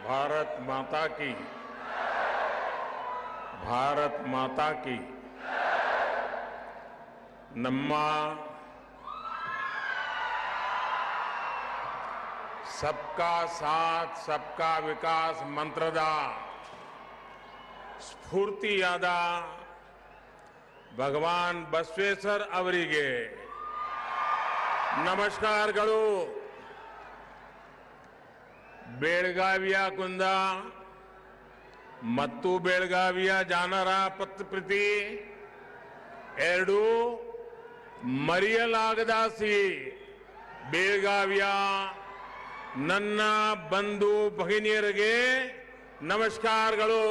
भारत माता की, भारत माता की। नम्मा सबका साथ सबका विकास मंत्रदा स्फूर्तियादा भगवान बसवेश्वर ಅವರಿಗೆ ನಮಸ್ಕಾರಗಳು. ಬೆಳಗಾವಿಯ ಕುಂದ ಮತ್ತು ಬೆಳಗಾವಿಯ ಜನರ ಪ್ರತಿ ಎರಡು ಮರೆಯಲಾಗದ ಸಿಹಿ. ಬೆಳಗಾವಿಯ ನನ್ನ ಬಂಧು ಭಗಿನಿಯರಿಗೆ ನಮಸ್ಕಾರಗಳು.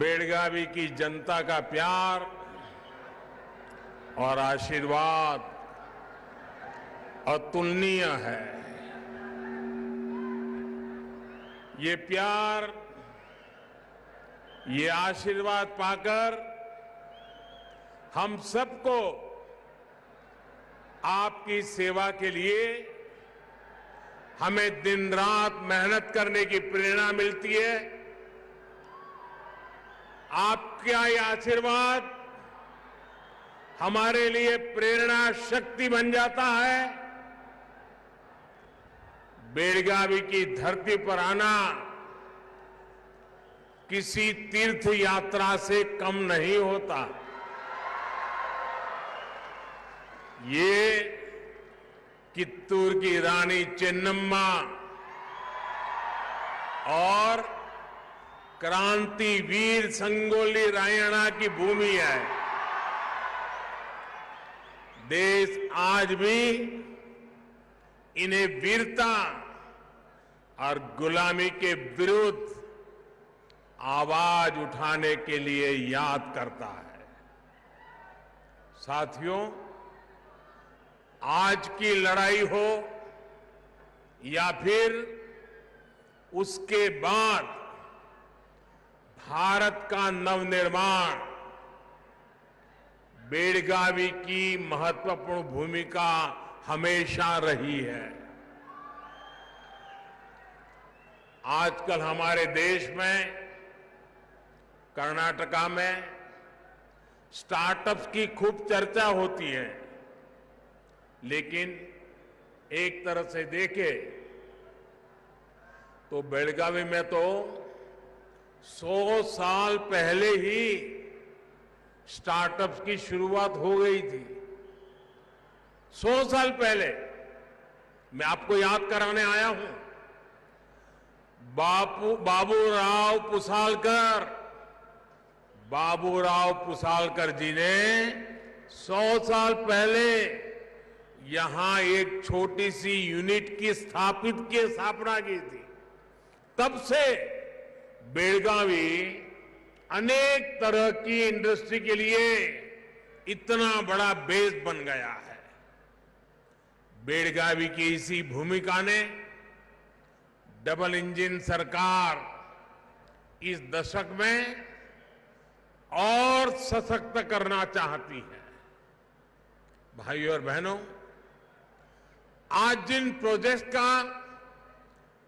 बेलगावी की जनता का प्यार और आशीर्वाद अतुलनीय है. ये प्यार, ये आशीर्वाद पाकर हम सबको आपकी सेवा के लिए हमें दिन रात मेहनत करने की प्रेरणा मिलती है. आपका ये आशीर्वाद हमारे लिए प्रेरणा शक्ति बन जाता है. बेलगावी की धरती पर आना किसी तीर्थ यात्रा से कम नहीं होता. ये कित्तूर की रानी चेन्नम्मा और क्रांतिवीर संगोली रायण्णा की भूमि है. देश आज भी इन्हें वीरता और गुलामी के विरुद्ध आवाज उठाने के लिए याद करता है. साथियों, आज की लड़ाई हो या फिर उसके बाद भारत का नवनिर्माण, बेलगावी की महत्वपूर्ण भूमिका हमेशा रही है. आजकल हमारे देश में, कर्नाटका में स्टार्टअप्स की खूब चर्चा होती है, लेकिन एक तरह से देखें तो बेलगावी में तो 100 साल पहले ही स्टार्टअप्स की शुरुआत हो गई थी. 100 साल पहले. मैं आपको याद कराने आया हूं, बाबूराव पुसालकर जी ने 100 साल पहले यहां एक छोटी सी यूनिट की स्थापना की थी. तब से बेलगावी अनेक तरह की इंडस्ट्री के लिए इतना बड़ा बेस बन गया है. बेलगावी की इसी भूमिका ने डबल इंजन सरकार इस दशक में और सशक्त करना चाहती है. भाइयों और बहनों, आज जिन प्रोजेक्ट का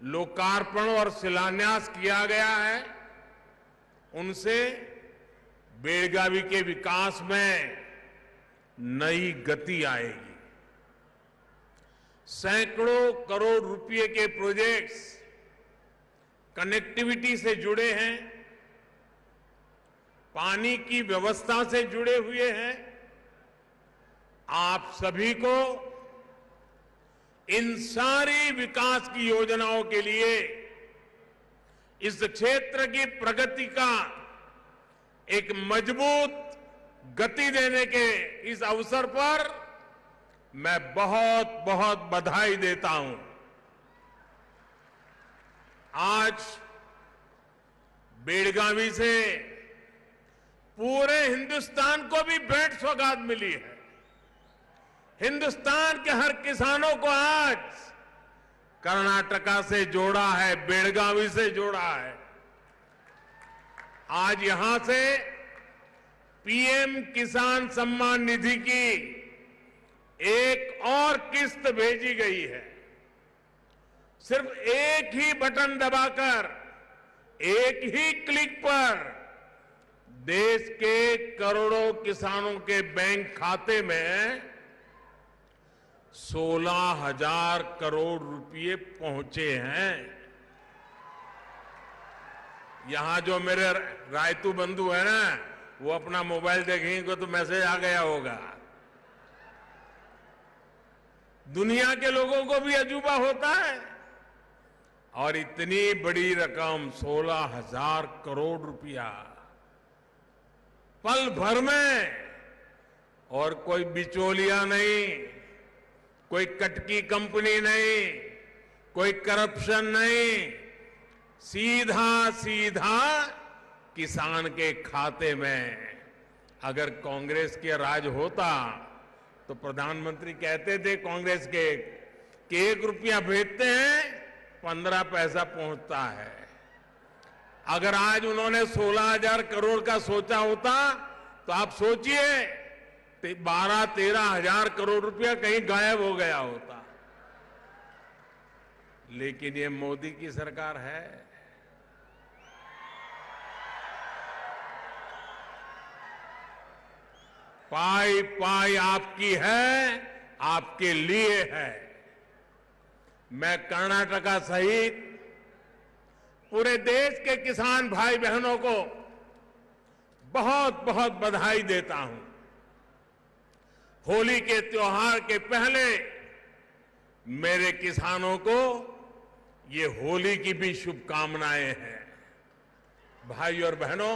लोकार्पण और शिलान्यास किया गया है, उनसे बेलगावी के विकास में नई गति आएगी. सैकड़ों करोड़ रुपए के प्रोजेक्ट्स कनेक्टिविटी से जुड़े हैं, पानी की व्यवस्था से जुड़े हुए हैं. आप सभी को इन सारी विकास की योजनाओं के लिए इस क्षेत्र की प्रगति का एक मजबूत गति देने के इस अवसर पर मैं बहुत बहुत बधाई देता हूं. आज बेलगावी से पूरे हिंदुस्तान को भी भेंट सौगात मिली है. हिंदुस्तान के हर किसानों को आज कर्नाटका से जोड़ा है, बेलगावी से जोड़ा है. आज यहां से पीएम किसान सम्मान निधि की एक और किस्त भेजी गई है। सिर्फ एक ही बटन दबाकर, एक ही क्लिक पर देश के करोड़ों किसानों के बैंक खाते में 16,000 करोड़ रुपए पहुंचे हैं। यहां जो मेरे रायतू बंधु है ना, वो अपना मोबाइल देखेंगे तो मैसेज आ गया होगा। दुनिया के लोगों को भी अजूबा होता है। और इतनी बड़ी रकम 16,000 करोड़ रुपया पल भर में, और कोई बिचौलिया नहीं, कोई कटकी कंपनी नहीं, कोई करप्शन नहीं, सीधा सीधा किसान के खाते में। अगर कांग्रेस के राज होता तो प्रधानमंत्री कहते थे कांग्रेस के कि 1 रुपया भेजते हैं 15 पैसा पहुंचता है। अगर आज उन्होंने 16,000 करोड़ का सोचा होता तो आप सोचिए 12-13 हजार करोड़ रुपया कहीं गायब हो गया होता। लेकिन ये मोदी की सरकार है। पाई पाई आपकी है, आपके लिए है। मैं कर्नाटका सहित पूरे देश के किसान भाई बहनों को बहुत बहुत बधाई देता हूं। होली के त्योहार के पहले मेरे किसानों को ये होली की भी शुभकामनाएं हैं। भाई और बहनों,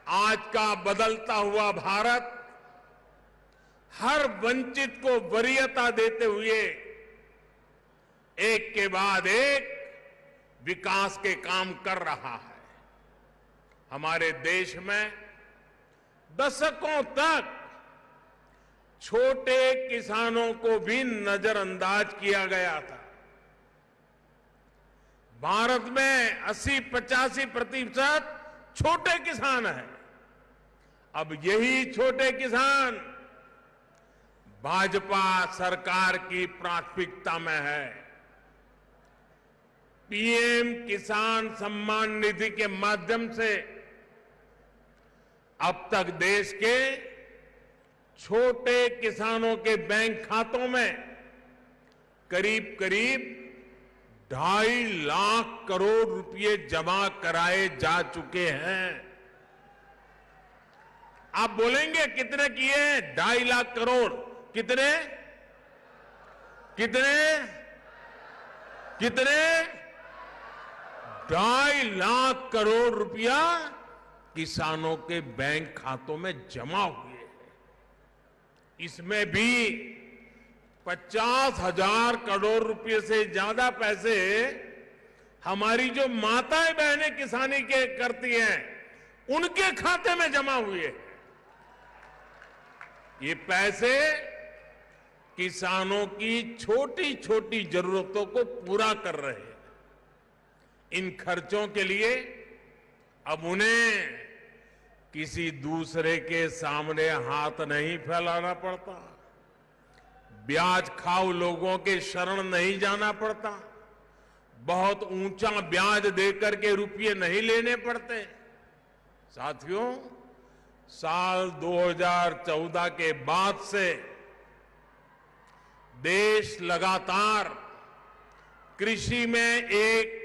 आज का बदलता हुआ भारत हर वंचित को वरीयता देते हुए एक के बाद एक विकास के काम कर रहा है। हमारे देश में दशकों तक छोटे किसानों को भी नजरअंदाज किया गया था। भारत में 80-85% छोटे किसान हैं। अब यही छोटे किसान भाजपा सरकार की प्राथमिकता में है। पीएम किसान सम्मान निधि के माध्यम से अब तक देश के छोटे किसानों के बैंक खातों में करीब करीब 2.5 लाख करोड़ रुपए जमा कराए जा चुके हैं। आप बोलेंगे कितने किए? 2.5 लाख करोड़। कितने कितने कितने 2.5 लाख करोड़ रुपया किसानों के बैंक खातों में जमा हुए हैं। इसमें भी 50,000 करोड़ रुपए से ज्यादा पैसे हमारी जो माताएं बहनें किसानी के करती हैं उनके खाते में जमा हुए हैं। ये पैसे किसानों की छोटी छोटी जरूरतों को पूरा कर रहे हैं। इन खर्चों के लिए अब उन्हें किसी दूसरे के सामने हाथ नहीं फैलाना पड़ता, ब्याज खाऊ लोगों के शरण नहीं जाना पड़ता, बहुत ऊंचा ब्याज देकर के रुपये नहीं लेने पड़ते। साथियों, साल 2014 के बाद से देश लगातार कृषि में एक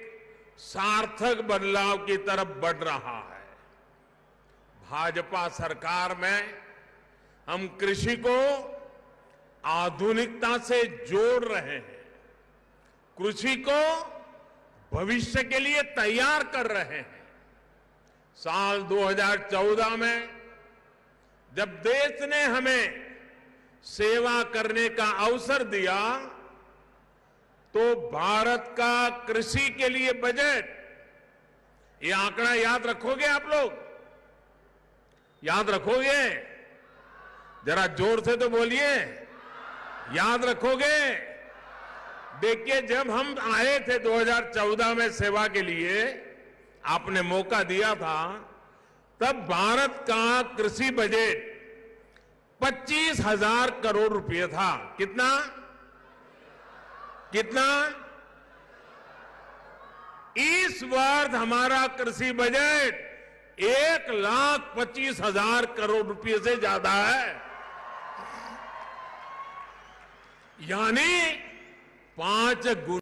सार्थक बदलाव की तरफ बढ़ रहा है। भाजपा सरकार में हम कृषि को आधुनिकता से जोड़ रहे हैं, कृषि को भविष्य के लिए तैयार कर रहे हैं। साल 2014 में जब देश ने हमें सेवा करने का अवसर दिया तो भारत का कृषि के लिए बजट, ये आंकड़ा याद रखोगे आप लोग? याद रखोगे? जरा जोर से तो बोलिए, याद रखोगे? देखिए, जब हम आए थे 2014 में सेवा के लिए, आपने मौका दिया था, तब भारत का कृषि बजट 25,000 करोड़ रुपए था। कितना कितना इस वर्ष हमारा कृषि बजट 1,25,000 करोड़ रुपए से ज्यादा है, यानी 5 गुना।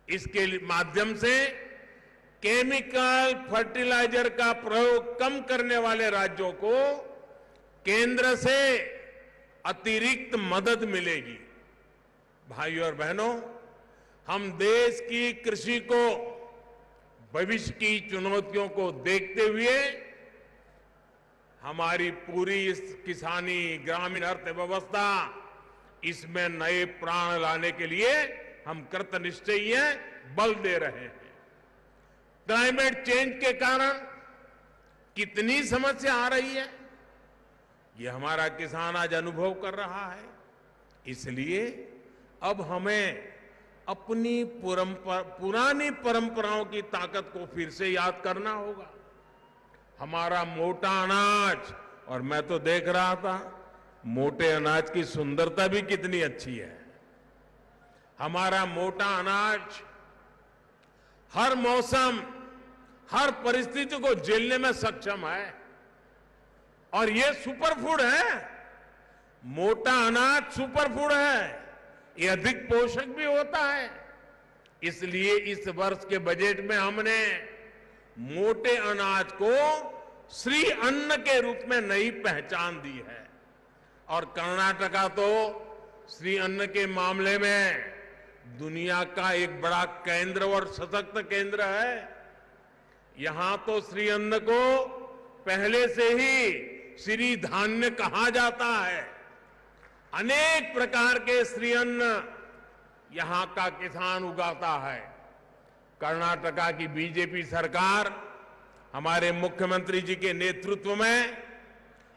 इसके माध्यम से केमिकल फर्टिलाइजर का प्रयोग कम करने वाले राज्यों को केंद्र से अतिरिक्त मदद मिलेगी। भाइयों और बहनों, हम देश की कृषि को भविष्य की चुनौतियों को देखते हुए हमारी पूरी इस किसानी ग्रामीण अर्थव्यवस्था इसमें नए प्राण लाने के लिए हम कृतनिश्चयी हैं, बल दे रहे हैं। क्लाइमेट चेंज के कारण कितनी समस्या आ रही है, ये हमारा किसान आज अनुभव कर रहा है। इसलिए अब हमें अपनी पुरानी परंपराओं की ताकत को फिर से याद करना होगा। हमारा मोटा अनाज, और मैं तो देख रहा था मोटे अनाज की सुंदरता भी कितनी अच्छी है। हमारा मोटा अनाज हर मौसम, हर परिस्थिति को झेलने में सक्षम है, और ये सुपर फूड है। मोटा अनाज सुपर फूड है, ये अधिक पोषक भी होता है। इसलिए इस वर्ष के बजट में हमने मोटे अनाज को श्री अन्न के रूप में नई पहचान दी है। और कर्नाटका तो श्री अन्न के मामले में दुनिया का एक बड़ा केंद्र और सशक्त केंद्र है। यहां तो श्री अन्न को पहले से ही श्री धान्य कहा जाता है। अनेक प्रकार के श्री अन्न यहां का किसान उगाता है। कर्नाटका की बीजेपी सरकार हमारे मुख्यमंत्री जी के नेतृत्व में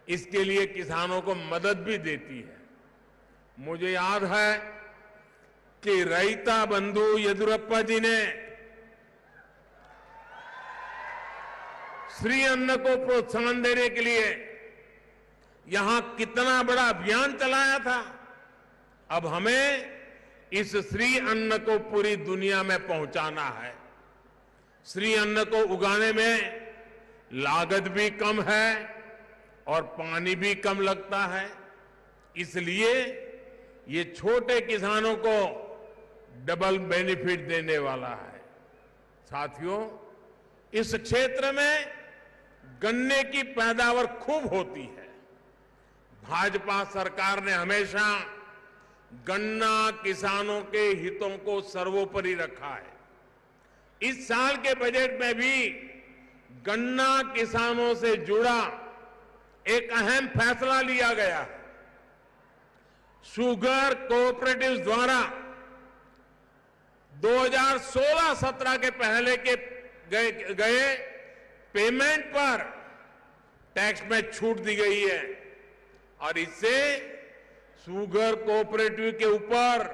इसके लिए किसानों को मदद भी देती है। मुझे याद है कि रैता बंधु येदियुरप्पा जी ने श्री अन्न को प्रोत्साहन देने के लिए यहां कितना बड़ा अभियान चलाया था। अब हमें इस श्री अन्न को पूरी दुनिया में पहुंचाना है। श्री अन्न को उगाने में लागत भी कम है और पानी भी कम लगता है, इसलिए ये छोटे किसानों को डबल बेनिफिट देने वाला है। साथियों, इस क्षेत्र में गन्ने की पैदावार खूब होती है। भाजपा सरकार ने हमेशा गन्ना किसानों के हितों को सर्वोपरि रखा है। इस साल के बजट में भी गन्ना किसानों से जुड़ा एक अहम फैसला लिया गया है। शुगर कोऑपरेटिव्स द्वारा 2016-17 के पहले के गए पेमेंट पर टैक्स में छूट दी गई है और इससे शुगर कोऑपरेटिव के ऊपर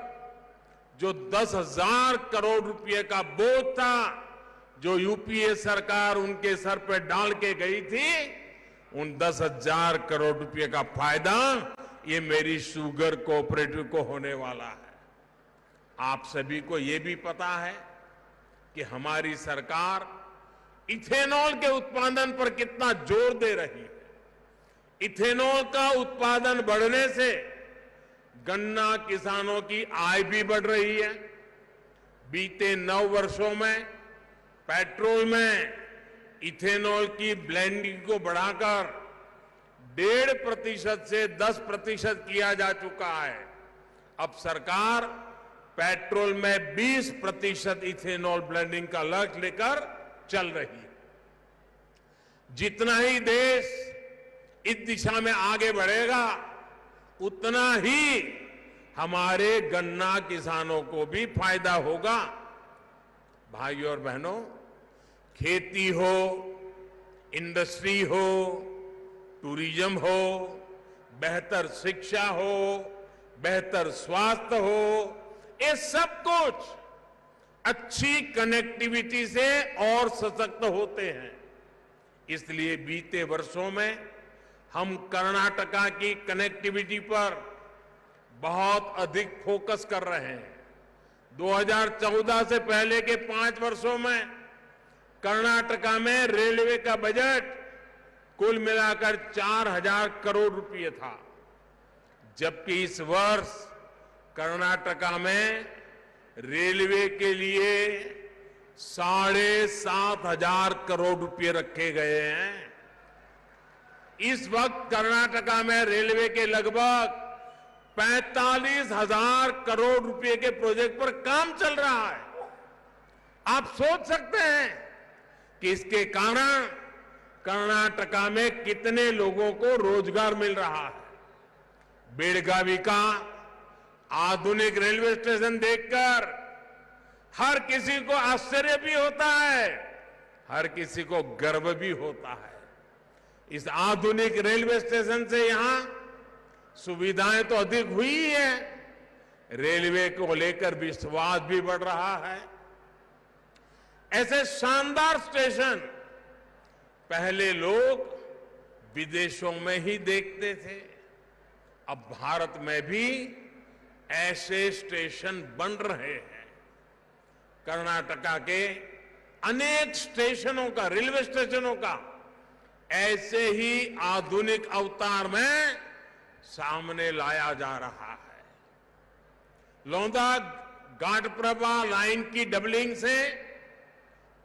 जो 10,000 करोड़ रुपए का बोझ था, जो यूपीए सरकार उनके सर पर डाल के गई थी, उन 10,000 करोड़ रुपए का फायदा ये मेरी शुगर कोऑपरेटिव को होने वाला है। आप सभी को ये भी पता है कि हमारी सरकार इथेनॉल के उत्पादन पर कितना जोर दे रही है। इथेनॉल का उत्पादन बढ़ने से गन्ना किसानों की आय भी बढ़ रही है। बीते 9 वर्षों में पेट्रोल में इथेनॉल की ब्लेंडिंग को बढ़ाकर 1.5% से 10% किया जा चुका है। अब सरकार पेट्रोल में 20% इथेनॉल ब्लेंडिंग का लक्ष्य लेकर चल रही है। जितना ही देश इस दिशा में आगे बढ़ेगा, उतना ही हमारे गन्ना किसानों को भी फायदा होगा। भाइयों और बहनों, खेती हो, इंडस्ट्री हो, टूरिज्म हो, बेहतर शिक्षा हो, बेहतर स्वास्थ्य हो, ये सब कुछ अच्छी कनेक्टिविटी से और सशक्त होते हैं। इसलिए बीते वर्षों में हम कर्नाटका की कनेक्टिविटी पर बहुत अधिक फोकस कर रहे हैं। 2014 से पहले के 5 वर्षों में कर्नाटका में रेलवे का बजट कुल मिलाकर 4,000 करोड़ रुपए था, जबकि इस वर्ष कर्नाटका में रेलवे के लिए 7,500 करोड़ रुपए रखे गए हैं। इस वक्त कर्नाटका में रेलवे के लगभग 45,000 करोड़ रुपए के प्रोजेक्ट पर काम चल रहा है। आप सोच सकते हैं कि इसके कारण कर्नाटका में कितने लोगों को रोजगार मिल रहा है। बेलगावी का आधुनिक रेलवे स्टेशन देखकर हर किसी को आश्चर्य भी होता है, हर किसी को गर्व भी होता है। इस आधुनिक रेलवे स्टेशन से यहां सुविधाएं तो अधिक हुई है, रेलवे को लेकर विश्वास भी बढ़ रहा है। ऐसे शानदार स्टेशन पहले लोग विदेशों में ही देखते थे, अब भारत में भी ऐसे स्टेशन बन रहे हैं। कर्नाटका के अनेक स्टेशनों का, रेलवे स्टेशनों का ऐसे ही आधुनिक अवतार में सामने लाया जा रहा है। लोंदा घाटप्रभा लाइन की डबलिंग से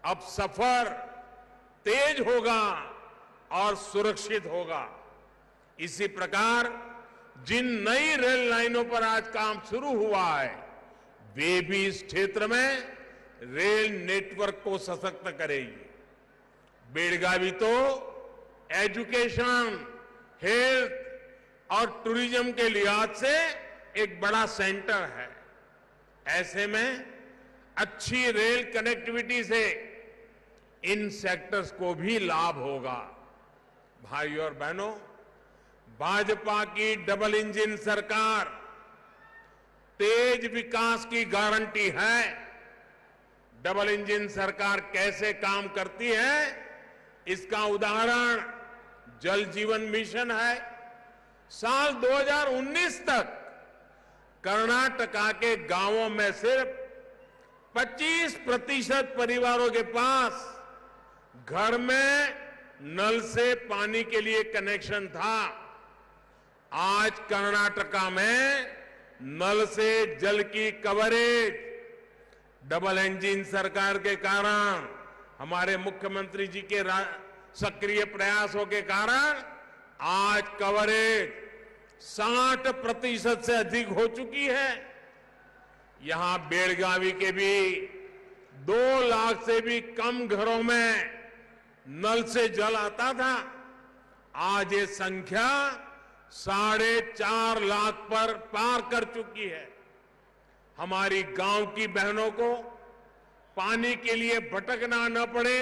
अब सफर तेज होगा और सुरक्षित होगा। इसी प्रकार जिन नई रेल लाइनों पर आज काम शुरू हुआ है, वे भी इस क्षेत्र में रेल नेटवर्क को सशक्त करेगी। बेलगावी तो एजुकेशन, हेल्थ और टूरिज्म के लिहाज से एक बड़ा सेंटर है। ऐसे में अच्छी रेल कनेक्टिविटी से इन सेक्टर्स को भी लाभ होगा। भाइयों और बहनों, भाजपा की डबल इंजन सरकार तेज विकास की गारंटी है। डबल इंजन सरकार कैसे काम करती है, इसका उदाहरण जल जीवन मिशन है। साल 2019 तक कर्नाटका के गांवों में सिर्फ 25% परिवारों के पास घर में नल से पानी के लिए कनेक्शन था। आज कर्नाटका में नल से जल की कवरेज डबल इंजन सरकार के कारण, हमारे मुख्यमंत्री जी के सक्रिय प्रयासों के कारण आज कवरेज 60% से अधिक हो चुकी है। यहां बेलगावी के भी 2 लाख से भी कम घरों में नल से जल आता था। आज ये संख्या 4.5 लाख पर पार कर चुकी है। हमारी गांव की बहनों को पानी के लिए भटकना न पड़े,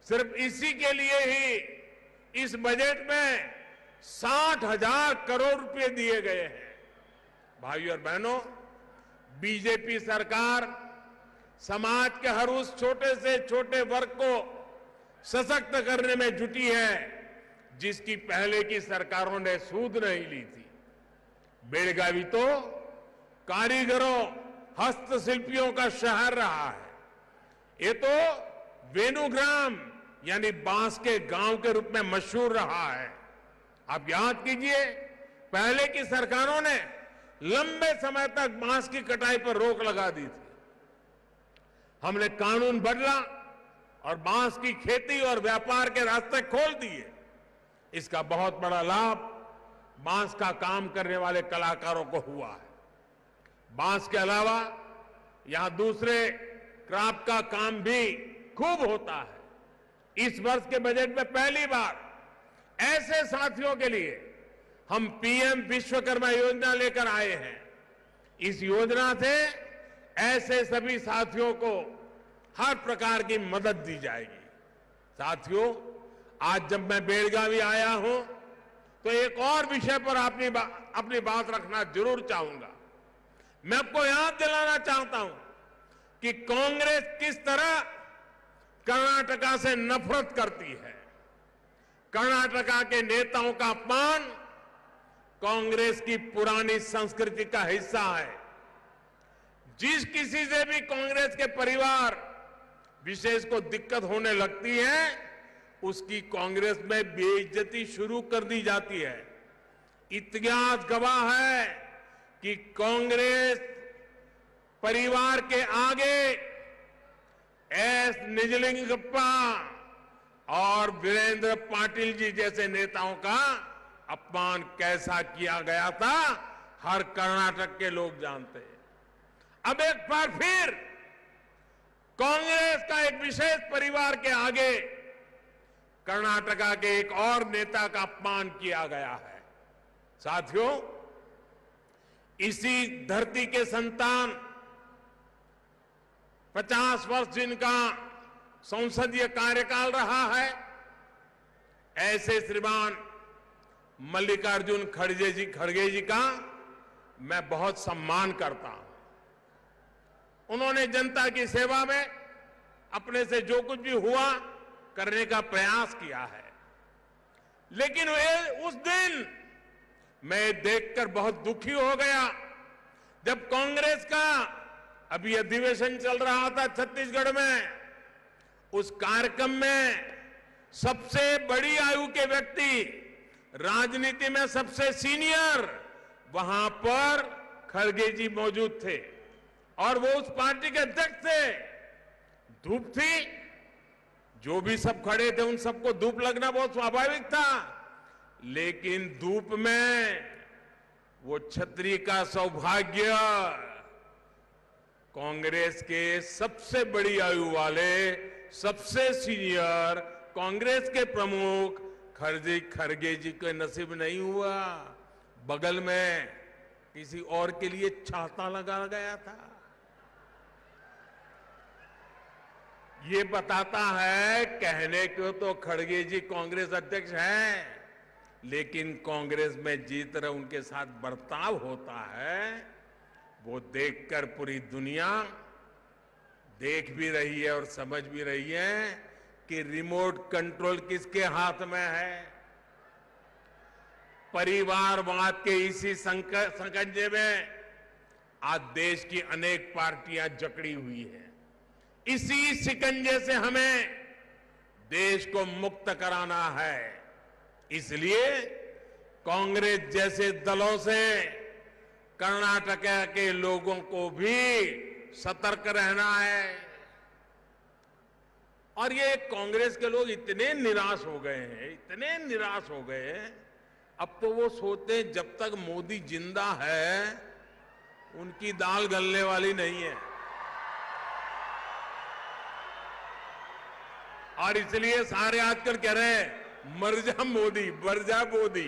सिर्फ इसी के लिए ही इस बजट में 60,000 करोड़ रुपए दिए गए हैं। भाइयों और बहनों, बीजेपी सरकार समाज के हर उस छोटे से छोटे वर्ग को सशक्त करने में जुटी है जिसकी पहले की सरकारों ने सूध नहीं ली थी। बेलगावी तो कारीगरों, हस्तशिल्पियों का शहर रहा है। ये तो वेणुग्राम यानी बांस के गांव के रूप में मशहूर रहा है। आप याद कीजिए, पहले की सरकारों ने लंबे समय तक बांस की कटाई पर रोक लगा दी थी। हमने कानून बदला और बांस की खेती और व्यापार के रास्ते खोल दिए। इसका बहुत बड़ा लाभ बांस का काम करने वाले कलाकारों को हुआ है। बांस के अलावा यहां दूसरे क्राफ्ट का काम भी खूब होता है। इस वर्ष के बजट में पहली बार ऐसे साथियों के लिए हम पीएम विश्वकर्मा योजना लेकर आए हैं। इस योजना से ऐसे सभी साथियों को हर प्रकार की मदद दी जाएगी। साथियों, आज जब मैं बेलगावी आया हूं तो एक और विषय पर अपनी बात रखना जरूर चाहूंगा। मैं आपको याद दिलाना चाहता हूं कि कांग्रेस किस तरह कर्नाटका से नफरत करती है। कर्नाटका के नेताओं का अपमान कांग्रेस की पुरानी संस्कृति का हिस्सा है। जिस किसी से भी कांग्रेस के परिवार विशेष को दिक्कत होने लगती है, उसकी कांग्रेस में बेइज्जती शुरू कर दी जाती है। इतिहास गवाह है कि कांग्रेस परिवार के आगे एस निजलिंगप्पा और वीरेंद्र पाटिल जी जैसे नेताओं का अपमान कैसा किया गया था, हर कर्नाटक के लोग जानते हैं। अब एक बार फिर कांग्रेस का एक विशेष परिवार के आगे कर्नाटका के एक और नेता का अपमान किया गया है। साथियों, इसी धरती के संतान 50 वर्ष जिनका संसदीय कार्यकाल रहा है, ऐसे श्रीमान मल्लिकार्जुन खड़गे जी का मैं बहुत सम्मान करता हूं। उन्होंने जनता की सेवा में अपने से जो कुछ भी हुआ करने का प्रयास किया है। लेकिन उस दिन मैं देखकर बहुत दुखी हो गया जब कांग्रेस का अभी अधिवेशन चल रहा था छत्तीसगढ़ में। उस कार्यक्रम में सबसे बड़ी आयु के व्यक्ति, राजनीति में सबसे सीनियर, वहां पर खड़गे जी मौजूद थे और वो उस पार्टी के अध्यक्ष थे। धूप थी, जो भी सब खड़े थे उन सबको धूप लगना बहुत स्वाभाविक था। लेकिन धूप में वो छतरी का सौभाग्य कांग्रेस के सबसे बड़ी आयु वाले, सबसे सीनियर कांग्रेस के प्रमुख खड़गे जी के नसीब नहीं हुआ। बगल में किसी और के लिए छाता लगा गया था। ये बताता है, कहने को तो खड़गे जी कांग्रेस अध्यक्ष हैं, लेकिन कांग्रेस में जिस तरह उनके साथ बर्ताव होता है वो देखकर पूरी दुनिया देख भी रही है और समझ भी रही है कि रिमोट कंट्रोल किसके हाथ में है। परिवारवाद के इसी संकंजे में आज देश की अनेक पार्टियां जकड़ी हुई हैं। इसी शिकंजे से हमें देश को मुक्त कराना है। इसलिए कांग्रेस जैसे दलों से कर्नाटक के लोगों को भी सतर्क रहना है। और ये कांग्रेस के लोग इतने निराश हो गए हैं, इतने निराश हो गए हैं, अब तो वो सोचते हैं जब तक मोदी जिंदा है उनकी दाल गलने वाली नहीं है। और इसलिए सारे आजकल कह रहे हैं मर जा मोदी, मर जा मोदी,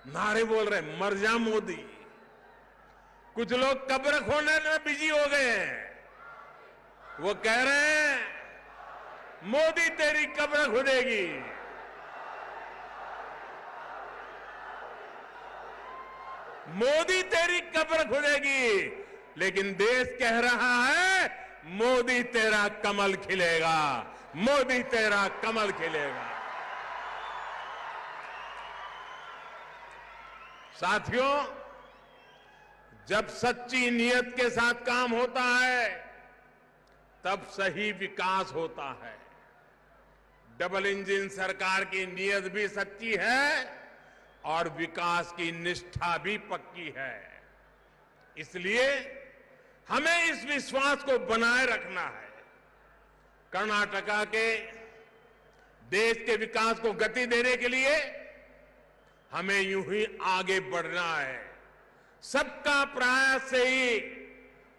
नारे बोल रहे हैं मर जा मोदी। कुछ लोग कब्र खोदने में बिजी हो गए हैं। वो कह रहे हैं मोदी तेरी कब्र खुदेगी। मोदी तेरी कब्र खुदेगी। लेकिन देश कह रहा है मोदी तेरा कमल खिलेगा, मोदी तेरा कमल खिलेगा। साथियों, जब सच्ची नीयत के साथ काम होता है तब सही विकास होता है। डबल इंजन सरकार की नीयत भी सच्ची है और विकास की निष्ठा भी पक्की है। इसलिए हमें इस विश्वास को बनाए रखना है। कर्नाटका के देश के विकास को गति देने के लिए हमें यूं ही आगे बढ़ना है। सबका प्रयास से ही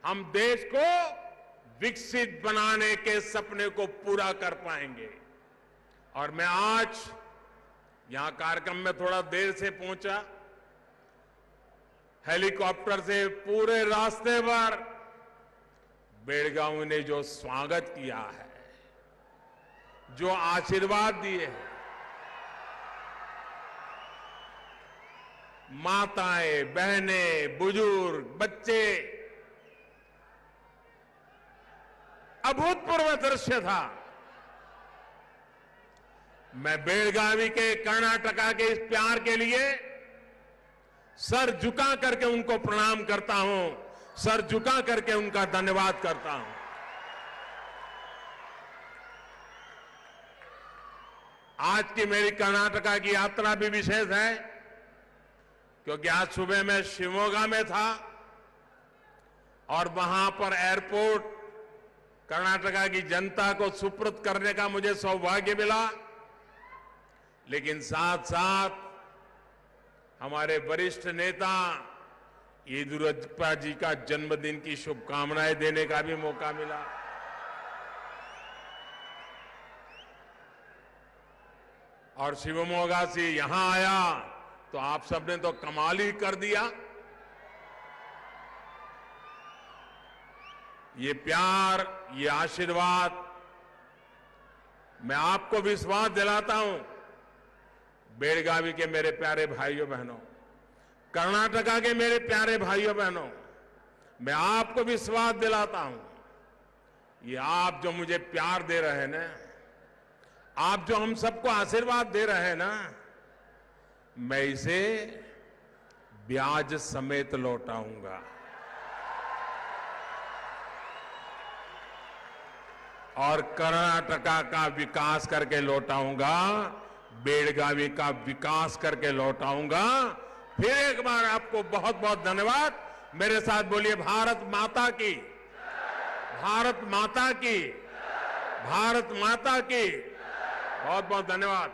हम देश को विकसित बनाने के सपने को पूरा कर पाएंगे। और मैं आज यहां कार्यक्रम में थोड़ा देर से पहुंचा। हेलीकॉप्टर से पूरे रास्ते पर बेलगावी ने जो स्वागत किया है, जो आशीर्वाद दिए हैं, माताएं, बहनें, बुजुर्ग, बच्चे, अभूतपूर्व दृश्य था। मैं बेलगावी के कर्नाटका के इस प्यार के लिए सर झुका करके उनको प्रणाम करता हूं, सर झुका करके उनका धन्यवाद करता हूं। आज की मेरी कर्नाटका की यात्रा भी विशेष है, क्योंकि आज सुबह मैं शिवमोगा में था और वहां पर एयरपोर्ट कर्नाटका की जनता को सुपुर्द करने का मुझे सौभाग्य मिला। लेकिन साथ साथ हमारे वरिष्ठ नेता येदियुरप्पा जी का जन्मदिन की शुभकामनाएं देने का भी मौका मिला। और शिवमोगा से यहां आया तो आप सबने तो कमाल ही कर दिया। ये प्यार, ये आशीर्वाद, मैं आपको विश्वास दिलाता हूं, बेलगावी के मेरे प्यारे भाइयों बहनों, कर्नाटका के मेरे प्यारे भाइयों बहनों, मैं आपको विश्वास दिलाता हूं, ये आप जो मुझे प्यार दे रहे हैं ना, आप जो हम सबको आशीर्वाद दे रहे हैं ना, मैं इसे ब्याज समेत लौटाऊंगा। और कर्नाटका का विकास करके लौटाऊंगा, बेलगावी का विकास करके लौटाऊंगा। फिर एक बार आपको बहुत बहुत धन्यवाद। मेरे साथ बोलिए भारत माता की, भारत माता की, भारत माता की। बहुत बहुत धन्यवाद।